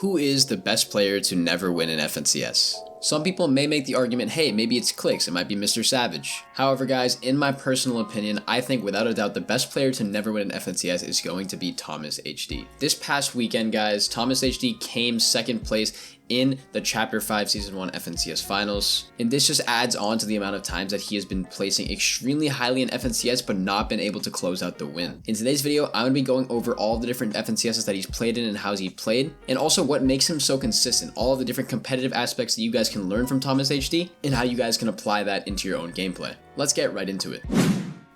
Who is the best player to never win an FNCS? Some people may make the argument, hey, maybe it's Clicks, it might be Mr. Savage. However, guys, in my personal opinion, I think without a doubt the best player to never win an FNCS is going to be Th0masHD. This past weekend, guys, Th0masHD came second place in the Chapter 5 Season 1 FNCS Finals, and this just adds on to the amount of times that he has been placing extremely highly in FNCS but not been able to close out the win. In today's video, I'm going to be going over all the different FNCSs that he's played in and how he played, and also what makes him so consistent, all of the different competitive aspects that you guys can learn from Th0masHD, and how you guys can apply that into your own gameplay. Let's get right into it.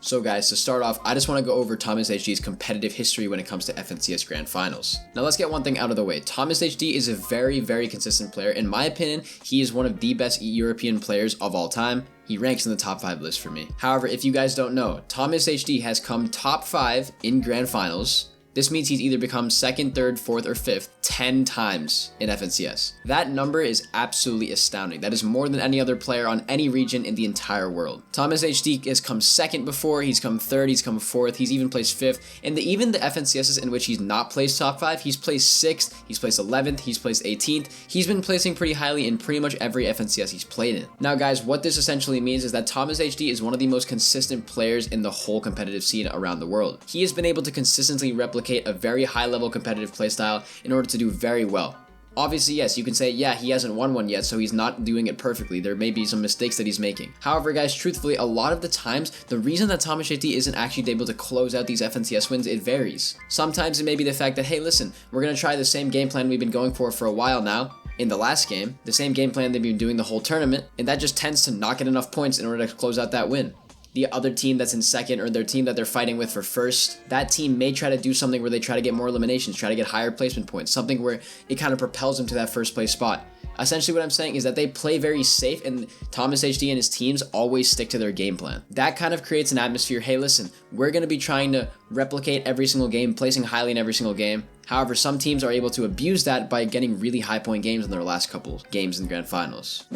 So guys, to start off, I just want to go over Th0masHD's competitive history when it comes to FNCS Grand Finals. Now let's get one thing out of the way. Th0masHD is a very consistent player. In my opinion, he is one of the best European players of all time. He ranks in the top 5 list for me. However, if you guys don't know, Th0masHD has come top 5 in Grand Finals. This means he's either become 2nd, 3rd, 4th, or 5th 10 times in FNCS. That number is absolutely astounding. That is more than any other player on any region in the entire world. Th0masHD has come 2nd before, he's come 3rd, he's come 4th, he's even placed 5th, and even the FNCSs in which he's not placed top 5, he's placed 6th, he's placed 11th, he's placed 18th. He's been placing pretty highly in pretty much every FNCS he's played in. Now guys, what this essentially means is that Th0masHD is one of the most consistent players in the whole competitive scene around the world. He has been able to consistently replicate a very high level competitive playstyle in order to do very well. Obviously, yes, you can say, yeah, he hasn't won one yet, so he's not doing it perfectly. There may be some mistakes that he's making. However, guys, truthfully, a lot of the times, the reason that Th0masHD isn't actually able to close out these FNCS wins, it varies. Sometimes it may be the fact that, hey, listen, we're going to try the same game plan we've been going for a while now. In the last game, the same game plan they've been doing the whole tournament, and that just tends to not get enough points in order to close out that win. The other team that's in second, or their team that they're fighting with for first, that team may try to do something where they try to get more eliminations, try to get higher placement points, something where it kind of propels them to that first place spot. Essentially what I'm saying is that they play very safe, and Th0masHD and his teams always stick to their game plan. That kind of creates an atmosphere, hey listen, we're going to be trying to replicate every single game, placing highly in every single game. However, some teams are able to abuse that by getting really high point games in their last couple games in the Grand Finals.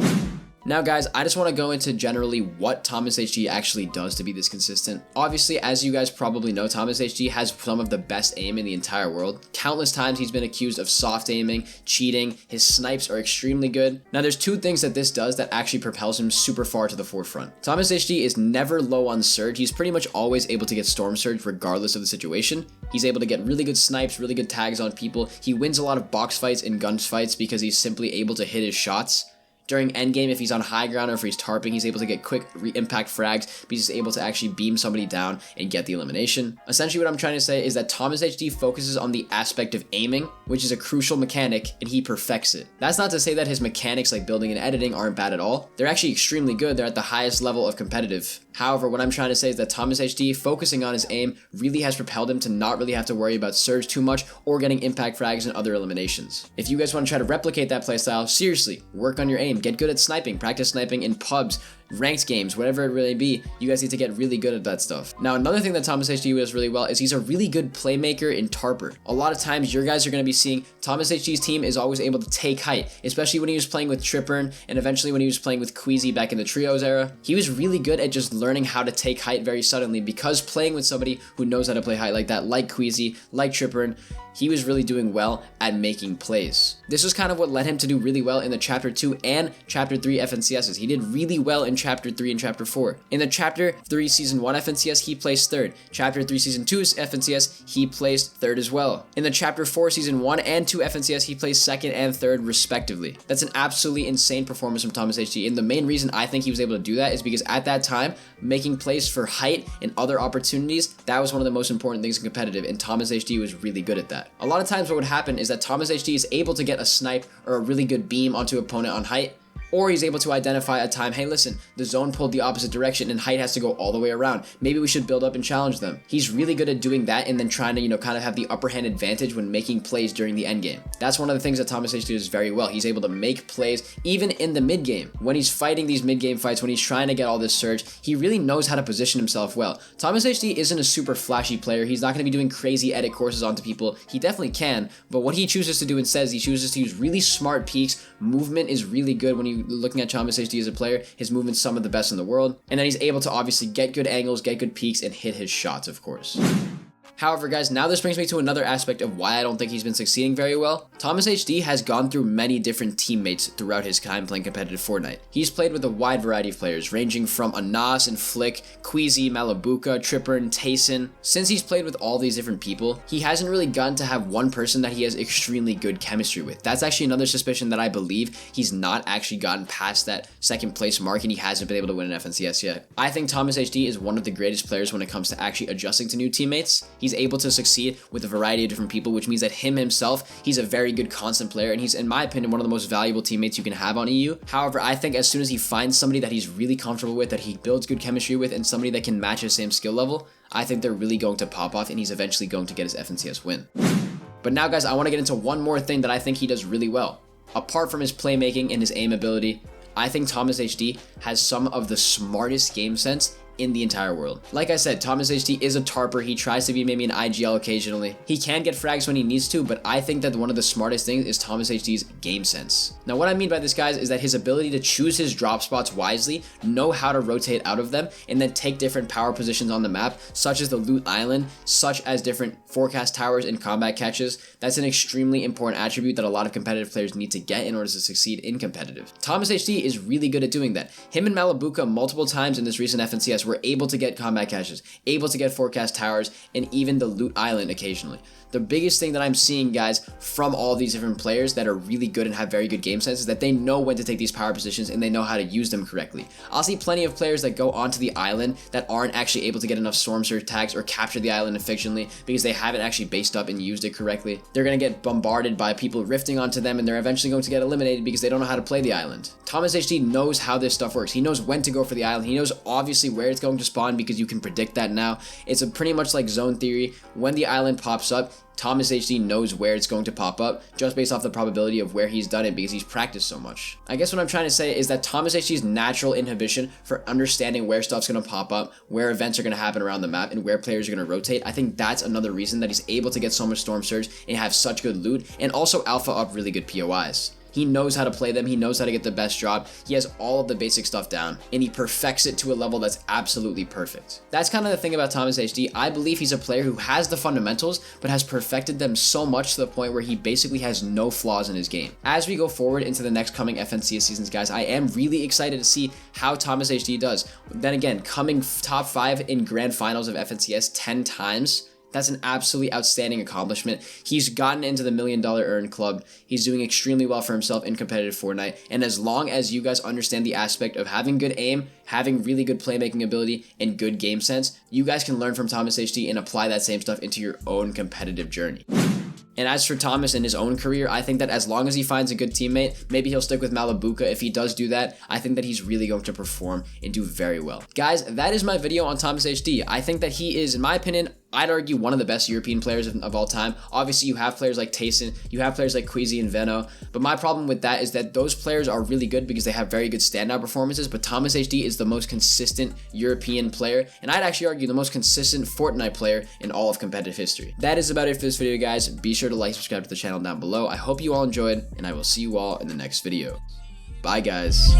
Now guys, I just want to go into generally what Th0masHD actually does to be this consistent. Obviously, as you guys probably know, Th0masHD has some of the best aim in the entire world. Countless times he's been accused of soft aiming, cheating, his snipes are extremely good. Now there's two things that this does that actually propels him super far to the forefront. Th0masHD is never low on surge. He's pretty much always able to get storm surge regardless of the situation. He's able to get really good snipes, really good tags on people. He wins a lot of box fights and gun fights because he's simply able to hit his shots. During endgame, if he's on high ground or if he's tarping, he's able to get quick impact frags because he's able to actually beam somebody down and get the elimination. Essentially what I'm trying to say is that Th0masHD focuses on the aspect of aiming, which is a crucial mechanic, and he perfects it. That's not to say that his mechanics like building and editing aren't bad at all. They're actually extremely good. They're at the highest level of competitive. However, what I'm trying to say is that Th0masHD focusing on his aim really has propelled him to not really have to worry about surge too much or getting impact frags and other eliminations. If you guys want to try to replicate that playstyle, seriously, work on your aim. Get good at sniping, practice sniping in pubs, ranked games, whatever it really be. You guys need to get really good at that stuff. Now, another thing that Th0masHD does really well is he's a really good playmaker and tarper. A lot of times, your guys are going to be seeing Th0masHD's team is always able to take height, especially when he was playing with Trippern and eventually when he was playing with Queasy back in the Trios era. He was really good at just learning how to take height very suddenly because playing with somebody who knows how to play height like that, like Queasy, like Trippern, he was really doing well at making plays. This was kind of what led him to do really well in the Chapter 2 and Chapter 3 FNCSs. He did really well in Chapter 3 and Chapter 4. In the Chapter 3 Season 1 FNCS, he placed 3rd. Chapter 3 Season 2 FNCS, he placed 3rd as well. In the Chapter 4 Season 1 and 2 FNCS, he placed 2nd and 3rd respectively. That's an absolutely insane performance from Th0masHD, and the main reason I think he was able to do that is because at that time, making plays for height and other opportunities, that was one of the most important things in competitive, and Th0masHD was really good at that. A lot of times what would happen is that Th0masHD is able to get a snipe or a really good beam onto an opponent on height, or he's able to identify a time, hey listen, the zone pulled the opposite direction and height has to go all the way around. Maybe we should build up and challenge them. He's really good at doing that and then trying to, kind of have the upper hand advantage when making plays during the end game. That's one of the things that Th0masHD does very well. He's able to make plays even in the mid game. When he's fighting these mid game fights, when he's trying to get all this surge, he really knows how to position himself well. Th0masHD isn't a super flashy player. He's not going to be doing crazy edit courses onto people. He definitely can, but what he chooses to do instead is he chooses to use really smart peeks. Movement is really good when you're looking at Th0masHD as a player. His movement's some of the best in the world, and then he's able to obviously get good angles, get good peaks, and hit his shots, of course. However, guys, now this brings me to another aspect of why I don't think he's been succeeding very well. Th0masHD has gone through many different teammates throughout his time playing competitive Fortnite. He's played with a wide variety of players, ranging from Anas and Flick, Queasy, Malabuka, Tripper, and Tayson. Since he's played with all these different people, he hasn't really gotten to have one person that he has extremely good chemistry with. That's actually another suspicion that I believe he's not actually gotten past that second place mark and he hasn't been able to win an FNCS yet. I think Th0masHD is one of the greatest players when it comes to actually adjusting to new teammates. He's able to succeed with a variety of different people, which means that himself, he's a very good constant player, and he's, in my opinion, one of the most valuable teammates you can have on EU. However, I think as soon as he finds somebody that he's really comfortable with, that he builds good chemistry with, and somebody that can match his same skill level, I think they're really going to pop off and he's eventually going to get his FNCS win. But now, guys, I want to get into one more thing that I think he does really well. Apart from his playmaking and his aim ability, I think Th0masHD has some of the smartest game sense in the entire world. Like I said, Th0masHD is a tarper. He tries to be maybe an IGL occasionally. He can get frags when he needs to, but I think that one of the smartest things is Th0masHD's game sense. Now, what I mean by this, guys, is that his ability to choose his drop spots wisely, know how to rotate out of them, and then take different power positions on the map, such as the loot island, such as different forecast towers and combat catches. That's an extremely important attribute that a lot of competitive players need to get in order to succeed in competitive. Th0masHD is really good at doing that. Him and Malabuka multiple times in this recent FNCS were able to get combat caches, able to get forecast towers, and even the loot island occasionally. The biggest thing that I'm seeing, guys, from all these different players that are really good and have very good game sense is that they know when to take these power positions and they know how to use them correctly. I'll see plenty of players that go onto the island that aren't actually able to get enough storm surge tags or capture the island efficiently because they haven't actually based up and used it correctly. They're going to get bombarded by people rifting onto them and they're eventually going to get eliminated because they don't know how to play the island. Th0masHD knows how this stuff works. He knows when to go for the island. He knows obviously where it's going to spawn because you can predict that now. It's a pretty much like zone theory. When the island pops up, Th0masHD knows where it's going to pop up just based off the probability of where he's done it because he's practiced so much. I guess what I'm trying to say is that Th0masHD's natural inhibition for understanding where stuff's going to pop up, where events are going to happen around the map, and where players are going to rotate, I think that's another reason that he's able to get so much storm surge and have such good loot and also alpha up really good POIs. He knows how to play them, he knows how to get the best drop, he has all of the basic stuff down, and he perfects it to a level that's absolutely perfect. That's kind of the thing about Th0masHD. I believe he's a player who has the fundamentals, but has perfected them so much to the point where he basically has no flaws in his game. As we go forward into the next coming FNCS seasons, guys, I am really excited to see how Th0masHD does. Then again, coming top 5 in grand finals of FNCS 10 times, that's an absolutely outstanding accomplishment. He's gotten into the $1 Million Earn Club. He's doing extremely well for himself in competitive Fortnite. And as long as you guys understand the aspect of having good aim, having really good playmaking ability, and good game sense, you guys can learn from Th0masHD and apply that same stuff into your own competitive journey. And as for Thomas and his own career, I think that as long as he finds a good teammate, maybe he'll stick with Malabuka. If he does do that, I think that he's really going to perform and do very well. Guys, that is my video on Th0masHD. I think that he is, in my opinion, I'd argue one of the best European players of all time. Obviously, you have players like Tayson, you have players like Queasy and Veno, but my problem with that is that those players are really good because they have very good standout performances, but Th0masHD is the most consistent European player, and I'd actually argue the most consistent Fortnite player in all of competitive history. That is about it for this video, guys. Be sure to like, subscribe to the channel down below. I hope you all enjoyed, and I will see you all in the next video. Bye, guys.